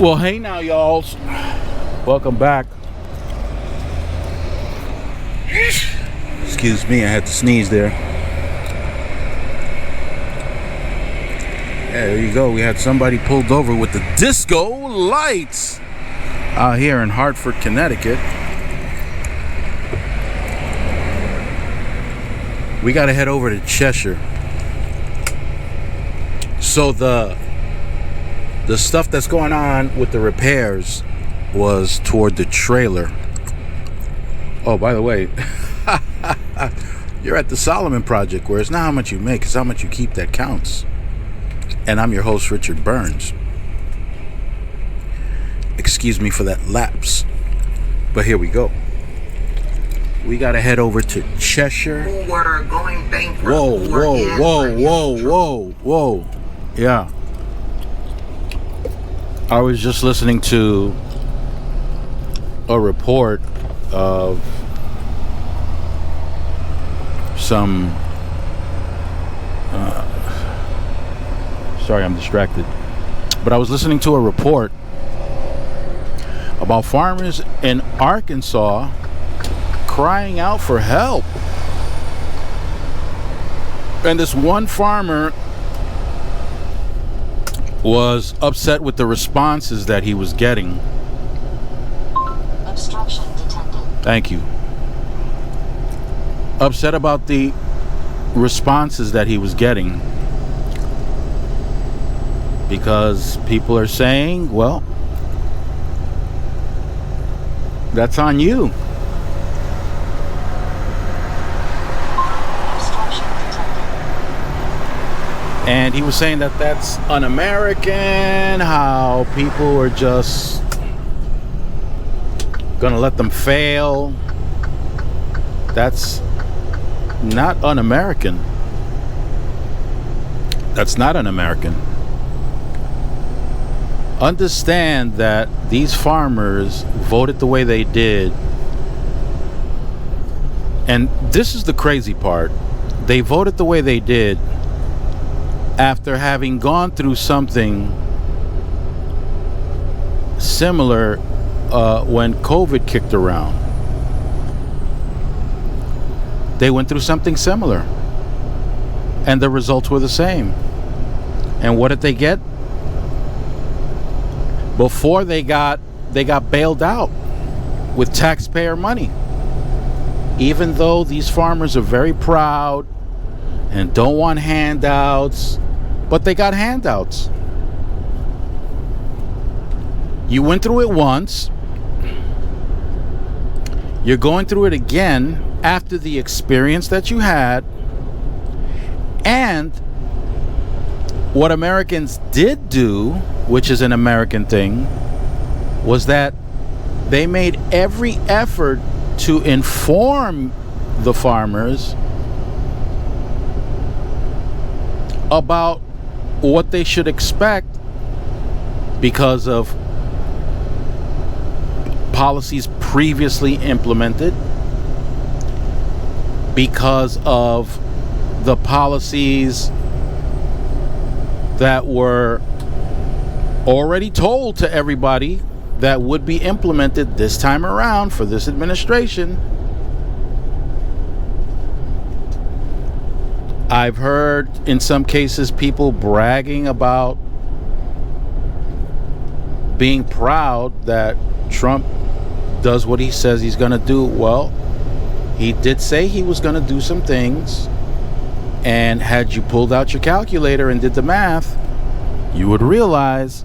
Well, hey now, y'alls. Welcome back. Excuse me, I had to sneeze there. Yeah, there you go. We had somebody pulled over with the disco lights out here in Hartford, Connecticut. We got to head over to Cheshire. So the stuff that's going on with the repairs was toward the trailer. Oh, by the way, you're at the Solomon Project, where it's not how much you make, it's how much you keep that counts. And I'm your host, Richard Burns. Excuse me for that lapse, but here we go. We gotta head over to Cheshire. Whoa. Yeah. I was just listening to a report of some sorry, I'm distracted. But I was listening to a report about farmers in Arkansas crying out for help. And this one farmer was upset with the responses that he was getting. Obstruction detected. Thank you. Upset about the responses that he was getting because people are saying, well, that's on you. Obstruction detected. And he was saying that that's un-American, how people are just gonna let them fail. That's not un-American. That's not un-American. Understand that these farmers voted the way they did. And this is the crazy part. They voted the way they did after having gone through something similar when COVID kicked around. They went through something similar, and the results were the same. And what did they get? Before they got bailed out with taxpayer money. Even though these farmers are very proud and don't want handouts, but they got handouts. You went through it once. You're going through it again after the experience that you had. And what Americans did do, which is an American thing, was that they made every effort to inform the farmers about what they should expect because of policies previously implemented, because of the policies that were already told to everybody that would be implemented this time around for this administration. I've heard in some cases people bragging about being proud that Trump does what he says he's going to do. Well, he did say he was going to do some things, and had you pulled out your calculator and did the math, you would realize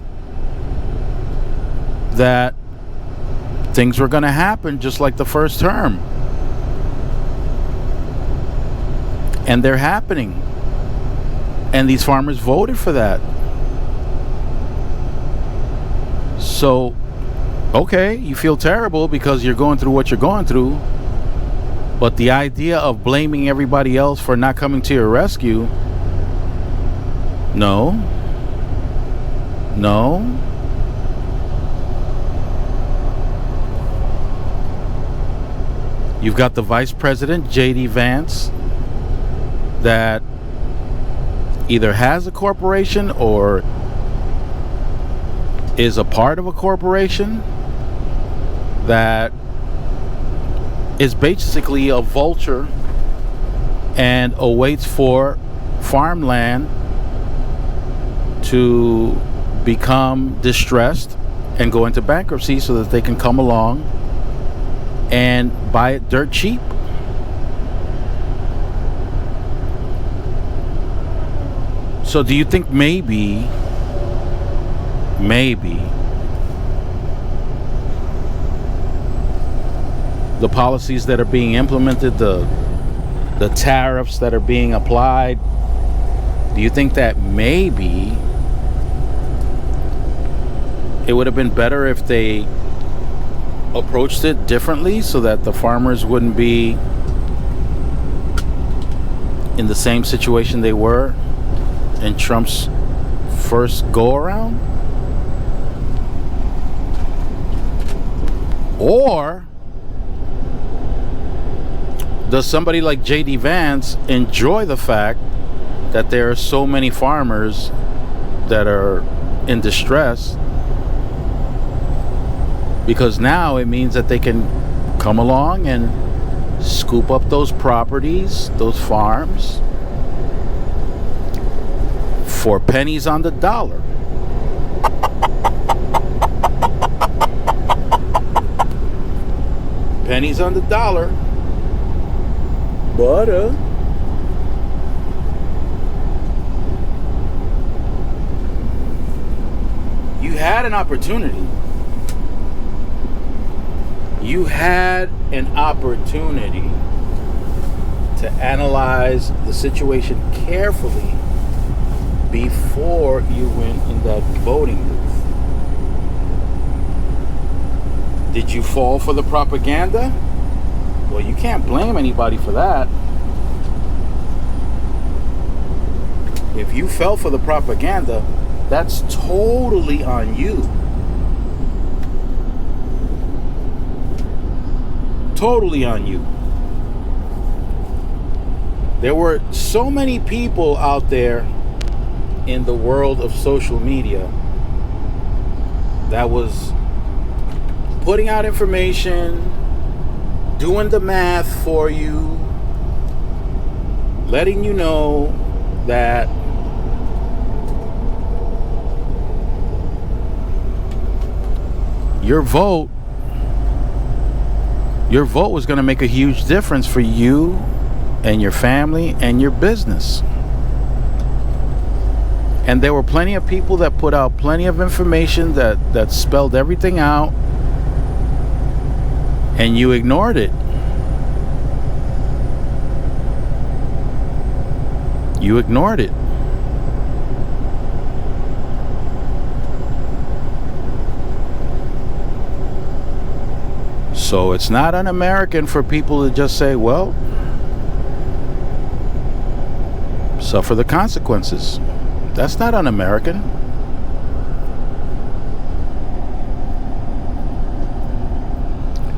that things were going to happen just like the first term. And they're happening. And these farmers voted for that. So, okay, you feel terrible because you're going through what you're going through. But the idea of blaming everybody else for not coming to your rescue, no. You've got the Vice President, J.D. Vance, that either has a corporation or is a part of a corporation that is basically a vulture and awaits for farmland to become distressed and go into bankruptcy so that they can come along and buy it dirt cheap. So do you think maybe the policies that are being implemented, the tariffs that are being applied, do you think that maybe it would have been better if they approached it differently so that the farmers wouldn't be in the same situation they were in Trump's first go around? Or does somebody like JD Vance enjoy the fact that there are so many farmers that are in distress, because now it means that they can come along and scoop up those properties, those farms, for pennies on the dollar? Pennies on the dollar. But you had an opportunity. You had an opportunity to analyze the situation carefully before you went in that voting booth. Did you fall for the propaganda? Well, you can't blame anybody for that. If you fell for the propaganda, that's totally on you. Totally on you. There were so many people out there in the world of social media that was putting out information, doing the math for you, letting you know that your vote was going to make a huge difference for you and your family and your business. And there were plenty of people that put out plenty of information that spelled everything out, and you ignored it. You ignored it. So it's not un-American for people to just say, well, suffer the consequences. That's not un-American.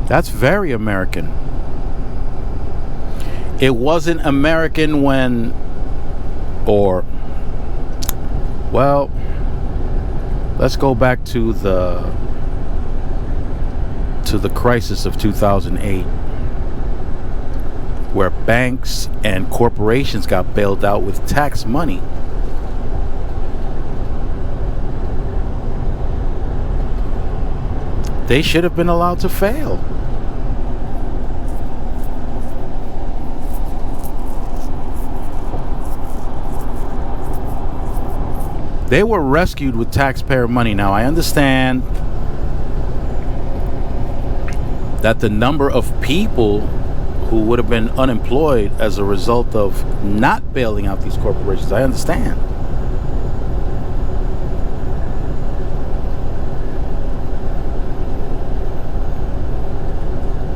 That's very American. It wasn't American when, well, let's go back to the crisis of 2008, where banks and corporations got bailed out with tax money. They should have been allowed to fail. They were rescued with taxpayer money. Now, I understand that the number of people who would have been unemployed as a result of not bailing out these corporations, I understand.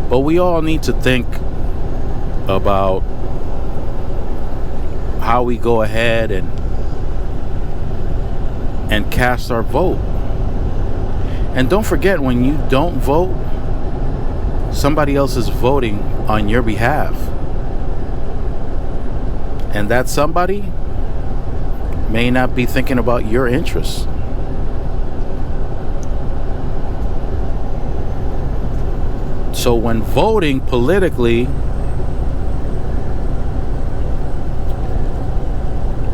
But we all need to think about how we go ahead and cast our vote. And don't forget, when you don't vote, somebody else is voting on your behalf. And that somebody may not be thinking about your interests. So when voting politically,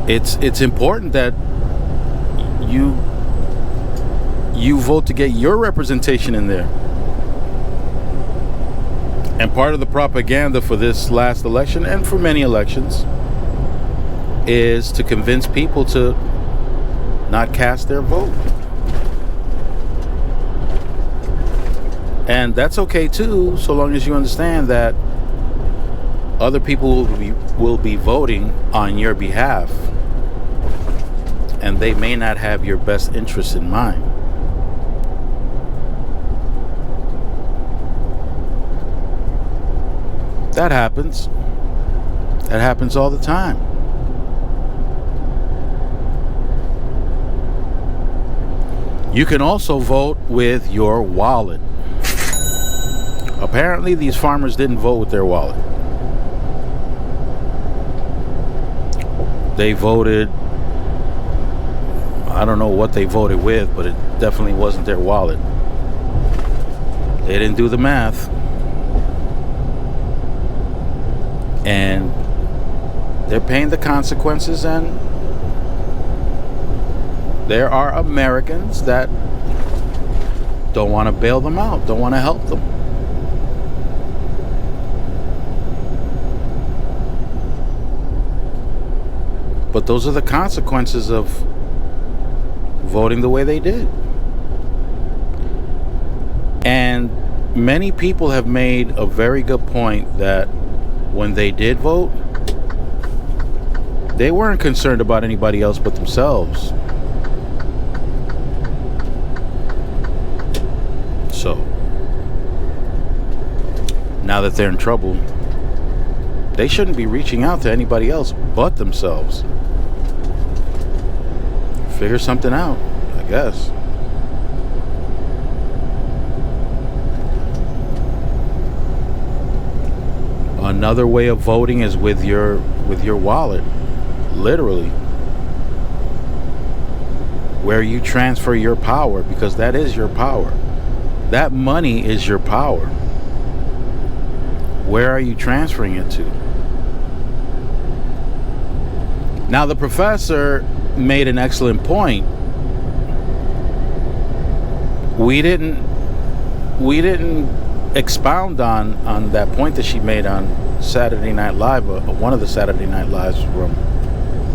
it's important that you vote to get your representation in there. And part of the propaganda for this last election, and for many elections, is to convince people to not cast their vote. And that's okay too, so long as you understand that other people will be voting on your behalf, and they may not have your best interests in mind. That happens. That happens all the time. You can also vote with your wallet. Apparently, these farmers didn't vote with their wallet. They voted, I don't know what they voted with, but it definitely wasn't their wallet. They didn't do the math. And they're paying the consequences, and there are Americans that don't want to bail them out, don't want to help them. But those are the consequences of voting the way they did. And many people have made a very good point that when they did vote, they weren't concerned about anybody else but themselves. So, now that they're in trouble, they shouldn't be reaching out to anybody else but themselves. Figure something out, I guess. Another way of voting is with your wallet, literally, where you transfer your power, because that is your power. That money is your power. Where are you transferring it to? Now, the professor made an excellent point. We didn't expound on that point that she made on Saturday Night Live, one of the Saturday Night Lives from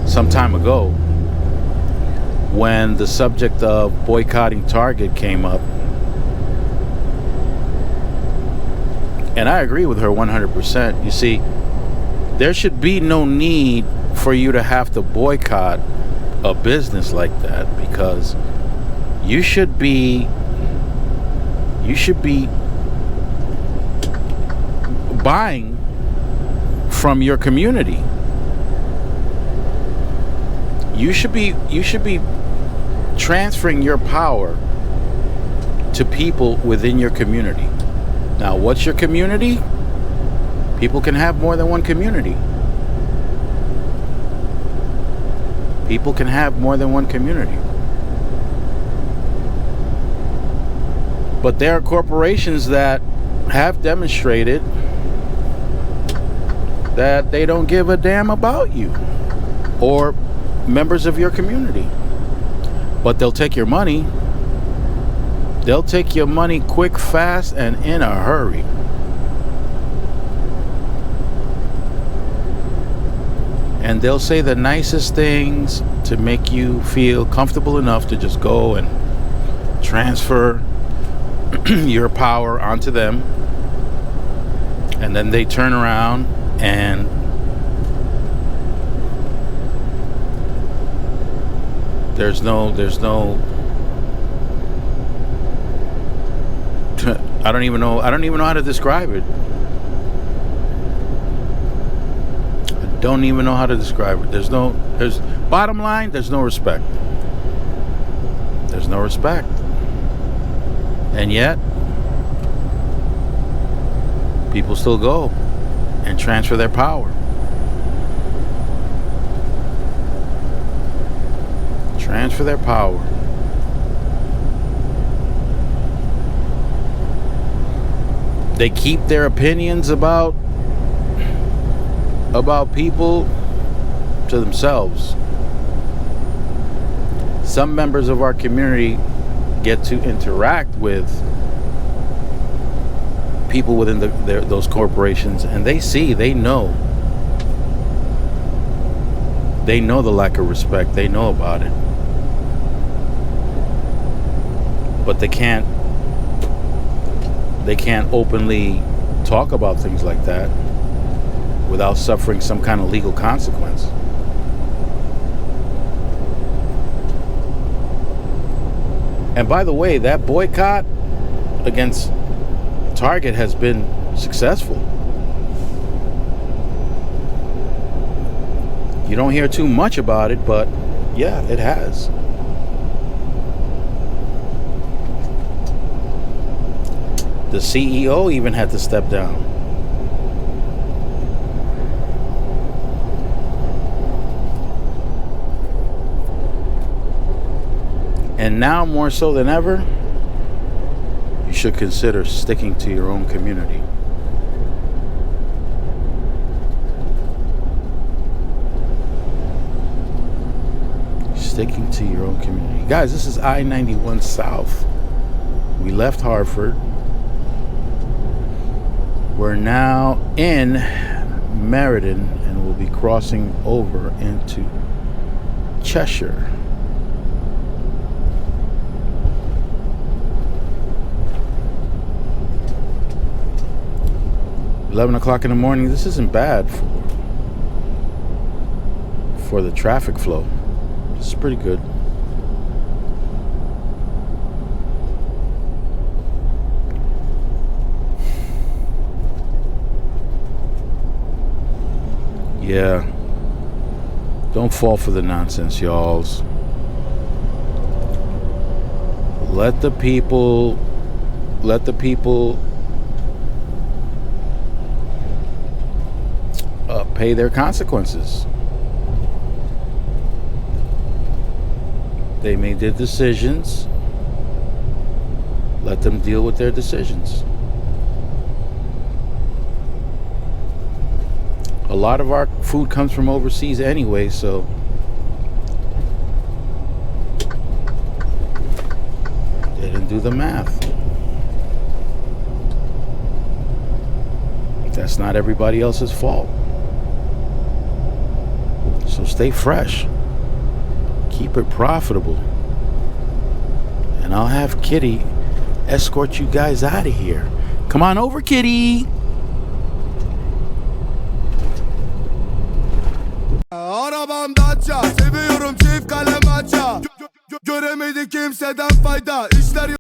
some time ago, when the subject of boycotting Target came up. And I agree with her 100%. You see, there should be no need for you to have to boycott a business like that, because you should be buying from your community. You should be transferring your power to people within your community. Now, what's your community? People can have more than one community. People can have more than one community. But there are corporations that have demonstrated that they don't give a damn about you or members of your community. But they'll take your money. They'll take your money quick, fast, and in a hurry. And they'll say the nicest things to make you feel comfortable enough to just go and transfer your power onto them. And then they turn around and there's no I don't even know how to describe it. Don't even know how to describe it. There's bottom line, there's no respect. There's no respect. And yet people still go and transfer their power. Transfer their power. They keep their opinions about people to themselves. Some members of our community get to interact with people within those corporations, and they know the lack of respect. They know about it, but they can't openly talk about things like that without suffering some kind of legal consequence. And by the way, that boycott against Target has been successful. You don't hear too much about it, but yeah, it has. The CEO even had to step down. And now more so than ever, you should consider sticking to your own community. Sticking to your own community. Guys, this is I-91 South. We left Hartford. We're now in Meriden, and we'll be crossing over into Cheshire. 11 o'clock in the morning. This isn't bad for the traffic flow. This is pretty good. Yeah. Don't fall for the nonsense, y'alls. Let the people pay their consequences. They made their decisions. Let them deal with their decisions. A lot of our food comes from overseas anyway, so they didn't do the math. That's not everybody else's fault. So stay fresh. Keep it profitable. And I'll have Kitty escort you guys out of here. Come on over, Kitty. Arabam Dacia, seviyorum çift kalem maça. Göremedi kimseden fayda. İşler